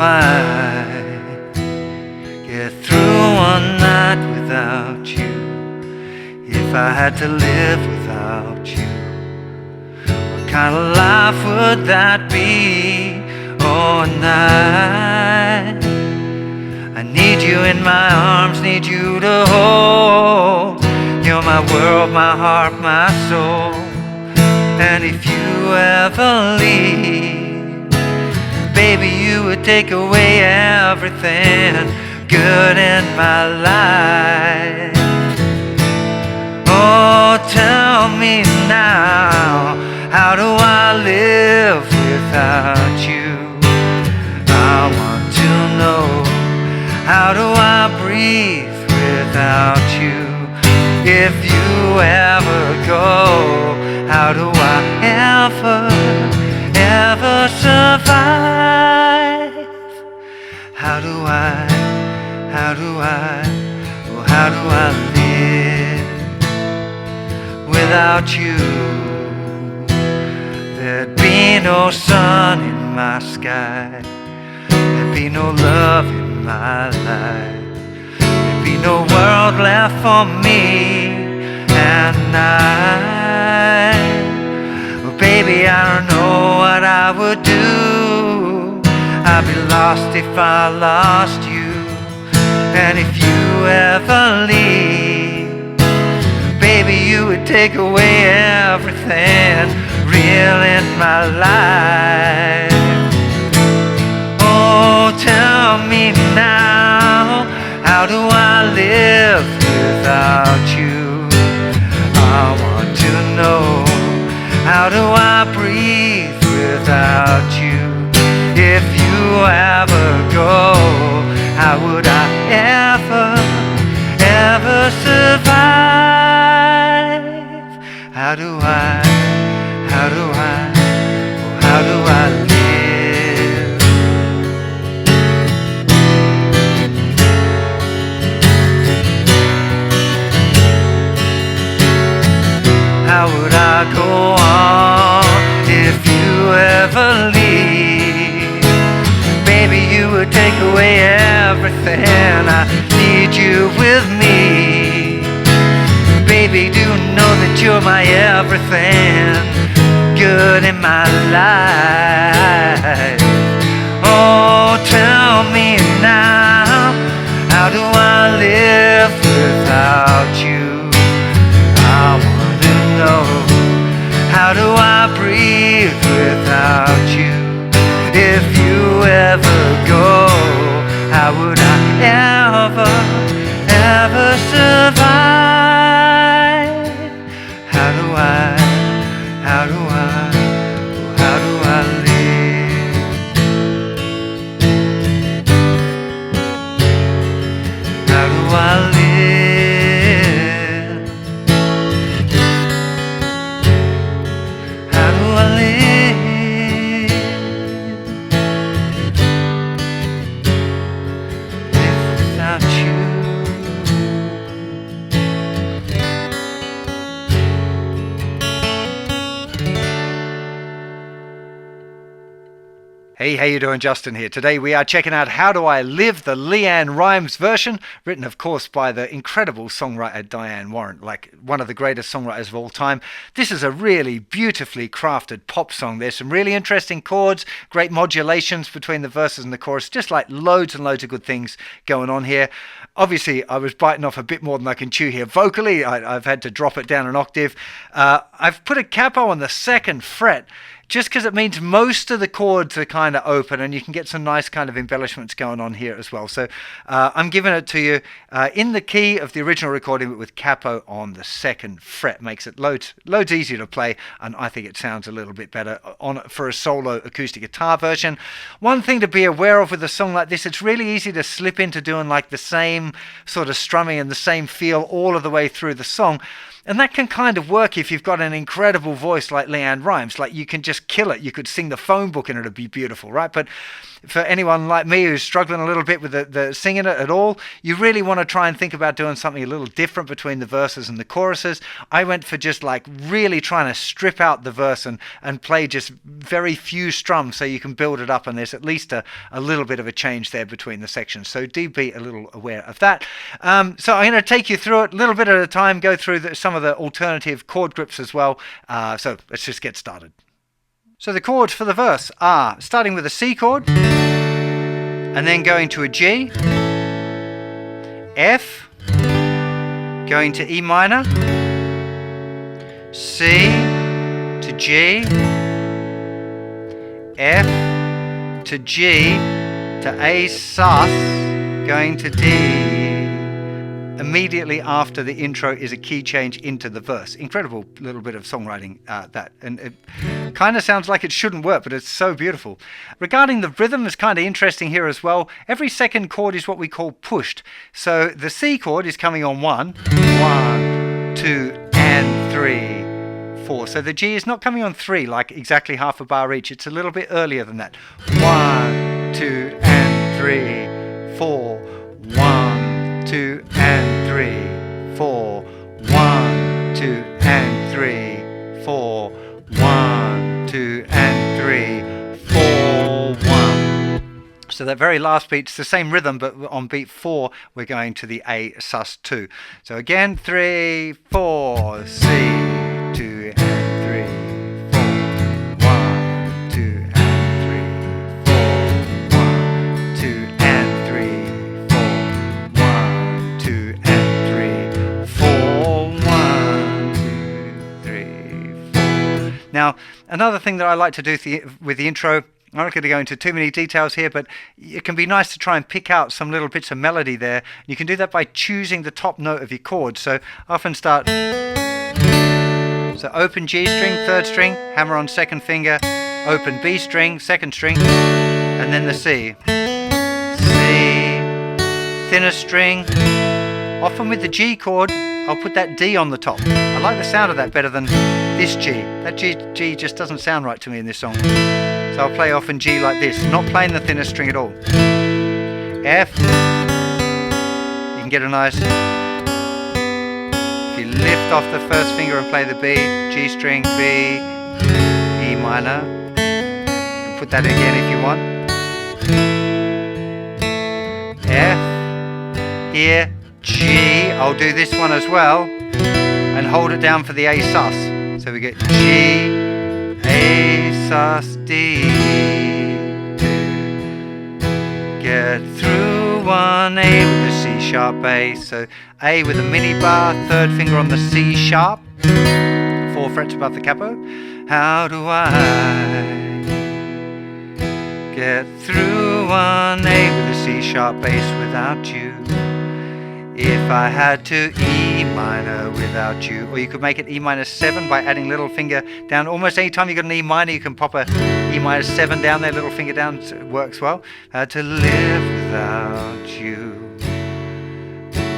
I get through one night without you? If I had to live without you, what kind of life would that be? Oh, night, I need you in my arms, need you to hold. You're my world, my heart, my soul. And if you ever leave, baby, you would take away everything good in my life. Oh, tell me now, how do I live without you? I want to know, how do I breathe without you? If you ever go, how do I ever survive? How do I live without you? There'd be no sun in my sky, there'd be no love in my life, there'd be no world left for me and I. Oh, baby, I don't know what I would do. I'd be lost if I lost you. And if you ever leave, baby, you would take away everything real in my life. Oh, tell me now, how do I live without you? I want to know, how do I breathe without you? If you ever go, how would I ever survive? How do I live? How would I go on if you ever leave? Baby, you would take away everything. I need you with me. Baby, do know that you're my everything good in my life. Oh, tell me now, how do I live without you? I want to know, how do I breathe without you? If you ever go, how would I ever survive? How do I live? How do I live? How do I live? Without you. Hey, how you doing? Justin here. Today we are checking out How Do I Live, the LeAnn Rimes version, written of course by the incredible songwriter Diane Warren, like one of the greatest songwriters of all time. This is a really beautifully crafted pop song. There's some really interesting chords, great modulations between the verses and the chorus, just like loads and loads of good things going on here. Obviously, I was biting off a bit more than I can chew here. Vocally, I've had to drop it down an octave. I've put a capo on the 2nd fret, just because it means most of the chords are kind of open and you can get some nice kind of embellishments going on here as well. So I'm giving it to you in the key of the original recording, but with capo on the 2nd fret. Makes it loads easier to play, and I think it sounds a little bit better for a solo acoustic guitar version. One thing to be aware of with a song like this, it's really easy to slip into doing like the same sort of strumming and the same feel all of the way through the song. And that can kind of work if you've got an incredible voice like LeAnn Rimes. Like, you can just kill it. You could sing the phone book and it'd be beautiful, right? But for anyone like me who's struggling a little bit with the singing it at all, you really want to try and think about doing something a little different between the verses and the choruses. I went for just like really trying to strip out the verse and play just very few strums so you can build it up, and there's at least a little bit of a change there between the sections. So do be a little aware of that. So I'm going to take you through it a little bit at a time, go through some of the alternative chord grips as well. So let's just get started. So the chords for the verse are starting with a C chord and then going to a G, F, going to E minor, C to G, F to G to A sus, going to D. Immediately after the intro is a key change into the verse. Incredible little bit of songwriting that, and it kind of sounds like it shouldn't work, but it's so beautiful. Regarding the rhythm, is kind of interesting here as well. Every second chord is what we call pushed. So the C chord is coming on 1, 2, and 3, 4. So the G is not coming on 3, like exactly half a bar each. It's a little bit earlier than that. 1, 2, and 3, 4. 1, 2, and 3, 4. 1, 2, and 3, 4. 1, 2, and 3, 4, 1. So that very last beat's the same rhythm, but on beat 4 we're going to the A sus 2. So again, 3, 4, C, 2, and 3, 4. 1, 2, and 3, 4. 1, 2, and 3, 4. 1, 2, and 3, 4. 1, 2, 3, 4. Now, another thing that I like to do with the intro, I'm not going to go into too many details here, but it can be nice to try and pick out some little bits of melody there. You can do that by choosing the top note of your chord. So I often start, so open G string, third string, hammer on second finger, open B string, second string, and then the C. C, thinner string. Often with the G chord, I'll put that D on the top. I like the sound of that better than this G. That G just doesn't sound right to me in this song. So I'll play often G like this, not playing the thinner string at all. F, you can get a nice, if you lift off the first finger and play the B, G string, B, E minor. You can put that again if you want. F, here, G, I'll do this one as well, and hold it down for the A sus. So we get G, A sus, D, 2. Get through 1, A with the C sharp bass. So A with a mini bar, third finger on the C sharp, 4 frets above the capo. How do I get through 1, A with the C sharp bass without you? If I had to E minor without you. Or you could make it E minor 7 by adding little finger down. Almost any time you got an E minor, you can pop a E minor 7 down there, little finger down, so it works well. Had to live without you.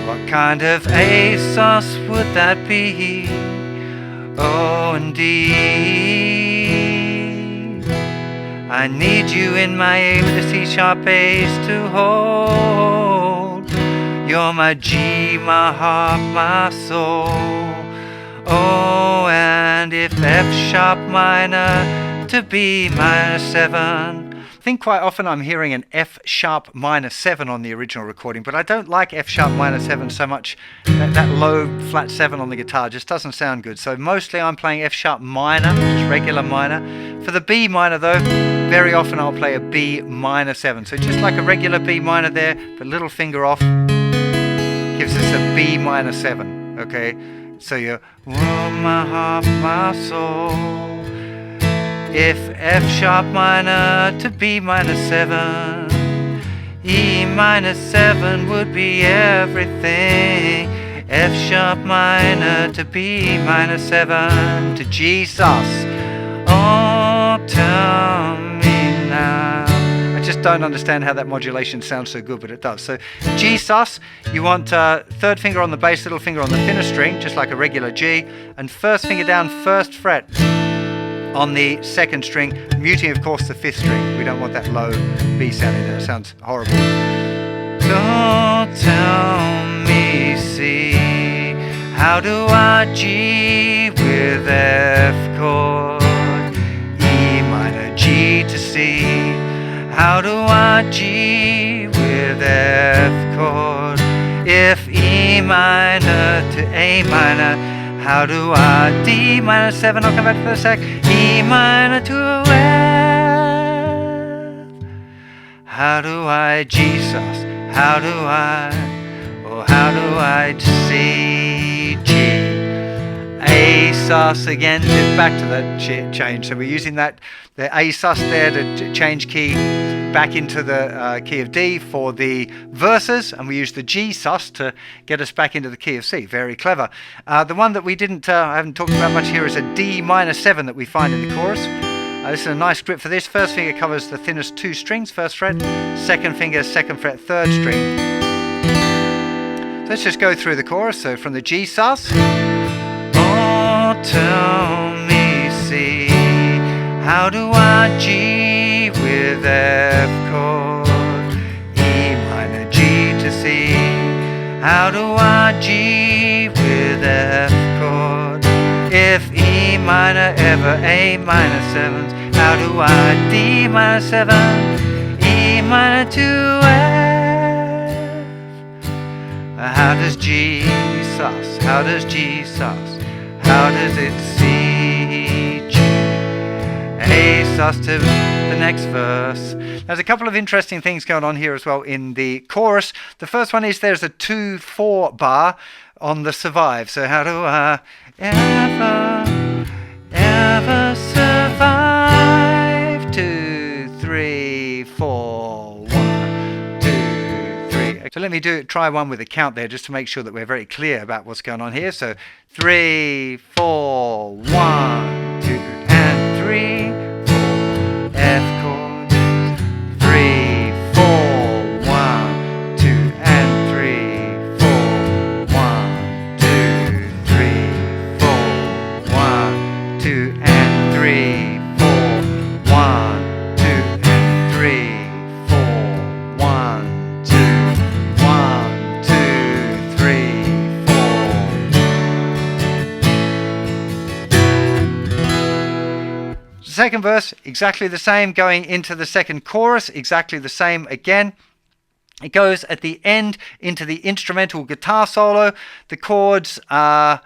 What kind of A sus would that be? O and D. I need you in my A with the C sharp bass to hold. You're my G, my heart, my soul. Oh, and if F sharp minor to B minor 7. I think quite often I'm hearing an F sharp minor 7 on the original recording, but I don't like F sharp minor 7 so much. That low flat 7 on the guitar just doesn't sound good. So mostly I'm playing F sharp minor, just regular minor. For the B minor though, very often I'll play a B minor 7. So just like a regular B minor there, but little finger off. Gives us a B minor 7, okay? So you're, oh, my heart, my soul. If F sharp minor to B minor 7, E minor 7 would be everything. F sharp minor to B minor 7 to G sus. Oh, tell me now. I just don't understand how that modulation sounds so good, but it does. So G sus, you want third finger on the bass, little finger on the thinner string, just like a regular G, and first finger down, first fret. on the second string, muting of course the fifth string. We don't want that low B sound in there, it sounds horrible. Don't tell me C, how do I G with F chord, E minor G to C, how do I G with F chord, if E minor to A minor, how do I D minor 7, I'll come back to that sec, E minor to F, how do I G sus, how do I, oh how do I C, G, A sus again, back to that change, so we're using that, the A sus there to change key back into the key of D for the verses, and we use the G sus to get us back into the key of C. Very clever. The one that we didn't, I haven't talked about much here is a D minor 7 that we find in the chorus. This is a nice grip for this. First finger covers the thinnest 2 strings, first fret. Second finger, second fret, third string. So let's just go through the chorus. So from the G sus. Oh, tell me C, how do I G with F chord, E minor G to C, how do I G with F chord, if E minor ever A minor 7s, how do I D minor 7, E minor to F, how does G sus, how does G sus, how does it C, G, A sus to the next verse. There's a couple of interesting things going on here as well in the chorus. The first one is there's a 2-4 bar on the survive. So how do I ever survive? 2, 3, 4, 1, 2, 3. So let me try one with a count there just to make sure that we're very clear about what's going on here. So 3, 4, 1, 2, and 3, 4, F chord, 3, 4, 1, 2, and 3, 4, 1, 2, 3, 4, 1, 2, and 3, 4, 1, 2, and 3, 4, 1, 2, 1, 2, 3, 4. Second verse, exactly the same, going into the second chorus, exactly the same again. It goes at the end into the instrumental guitar solo. The chords are,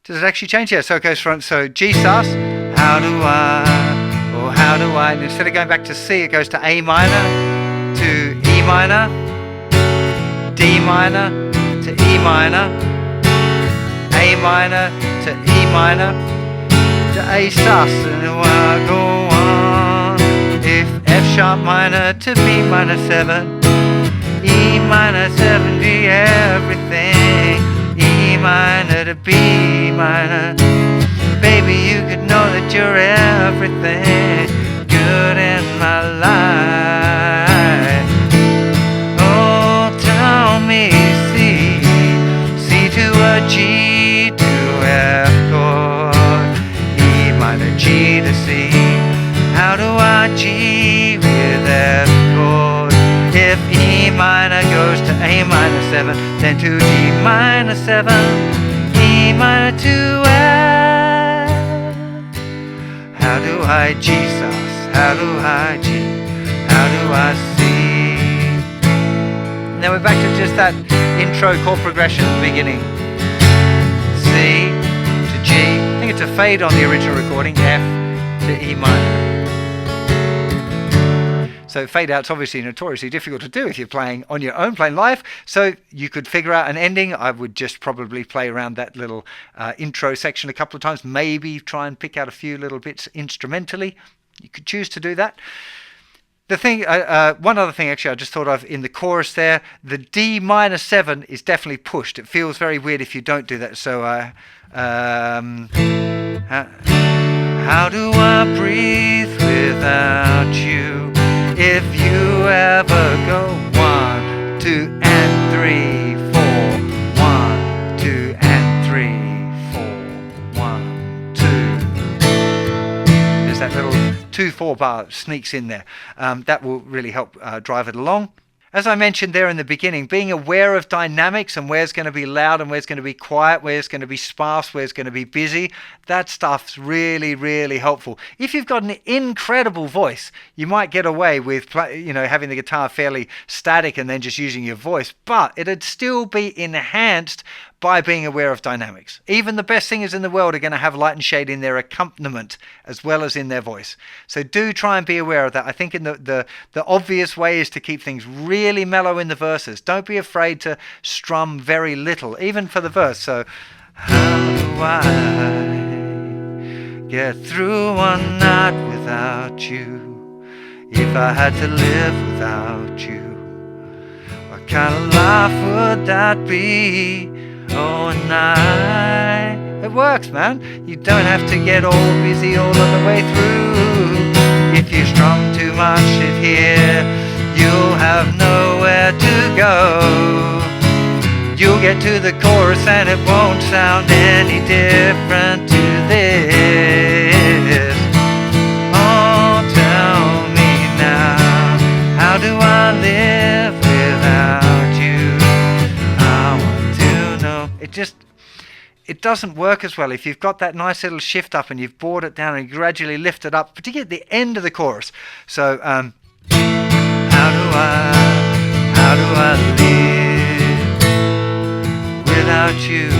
does it actually change? Yeah, so it goes from, so G sus, how do I, and instead of going back to C, it goes to A minor, to E minor, D minor, to E minor, A minor, to E minor, to A sus, and I go on, if F sharp minor to B minor 7, E minor 7, D everything, E minor to B minor, baby you could know that you're everything good in my life. Oh, tell me C, C to a G to F chord, E minor G to C, how do I G with F chord, if E minor goes to A minor 7, then to D minor 7, E minor to F, how do I G sus, how do I G, how do I C. Now we're back to just that intro chord progression at the beginning. C to G, I think it's a fade on the original recording, F to E minor. So fade out's obviously notoriously difficult to do if you're playing on your own, playing live. So you could figure out an ending. I would just probably play around that little intro section a couple of times, maybe try and pick out a few little bits instrumentally. You could choose to do that. The thing, one other thing actually I just thought of in the chorus there, the D minor 7 is definitely pushed. It feels very weird if you don't do that. So how do I breathe without you? If you ever go 1, 2, and 3, 4, 1, 2, and 3, 4, 1, 2. 2/4 bar sneaks in there. That will really help drive it along. As I mentioned there in the beginning, being aware of dynamics and where's going to be loud and where's going to be quiet, where's going to be sparse, where's going to be busy, that stuff's really, really helpful. If you've got an incredible voice, you might get away with having the guitar fairly static and then just using your voice, but it'd still be enhanced by being aware of dynamics. Even the best singers in the world are going to have light and shade in their accompaniment as well as in their voice. So do try and be aware of that. I think in the obvious way is to keep things really mellow in the verses. Don't be afraid to strum very little, even for the verse. So, how do I get through one night without you? If I had to live without you, what kind of life would that be? Oh, night. It works, man. You don't have to get all busy all of the way through. If you strum too much in here, you'll have nowhere to go. You'll get to the chorus and it won't sound any different to this. Oh, tell me now, how do I live without you? I want to know. It doesn't work as well if you've got that nice little shift up and you've brought it down and gradually lift it up, particularly at the end of the chorus. So, how do I live without you?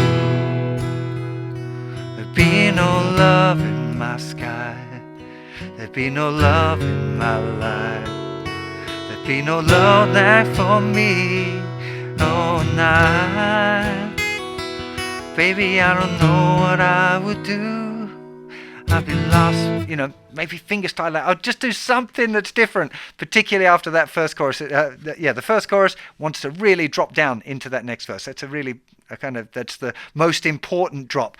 There'd be no love in my sky. There'd be no love in my life. There'd be no love there for me. Oh, night. Baby, I don't know what I would do. I'd be lost, maybe fingerstyle out. I'll just do something that's different, particularly after that first chorus. The first chorus wants to really drop down into that next verse. That's that's the most important drop.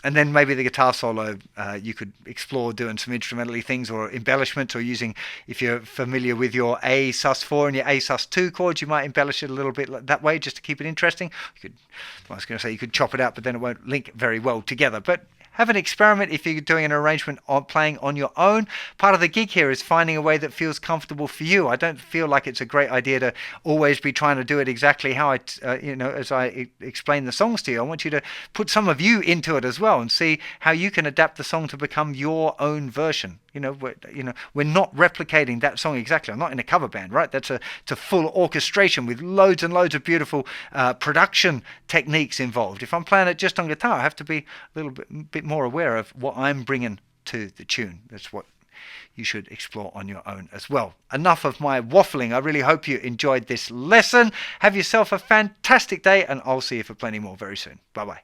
And then maybe the guitar solo, you could explore doing some instrumentally things or embellishment, or using, if you're familiar with your A sus4 and your A sus2 chords, you might embellish it a little bit that way just to keep it interesting. You could chop it out, but then it won't link very well together. But have an experiment if you're doing an arrangement on playing on your own. Part of the gig here is finding a way that feels comfortable for you. I don't feel like it's a great idea to always be trying to do it exactly how as I explain the songs to you. I want you to put some of you into it as well and see how you can adapt the song to become your own version. We're not replicating that song exactly. I'm not in a cover band, right? It's a full orchestration with loads and loads of beautiful production techniques involved. If I'm playing it just on guitar, I have to be a little bit more aware of what I'm bringing to the tune. That's what you should explore on your own as well. Enough of my waffling. I really hope you enjoyed this lesson. Have yourself a fantastic day, and I'll see you for plenty more very soon. Bye-bye.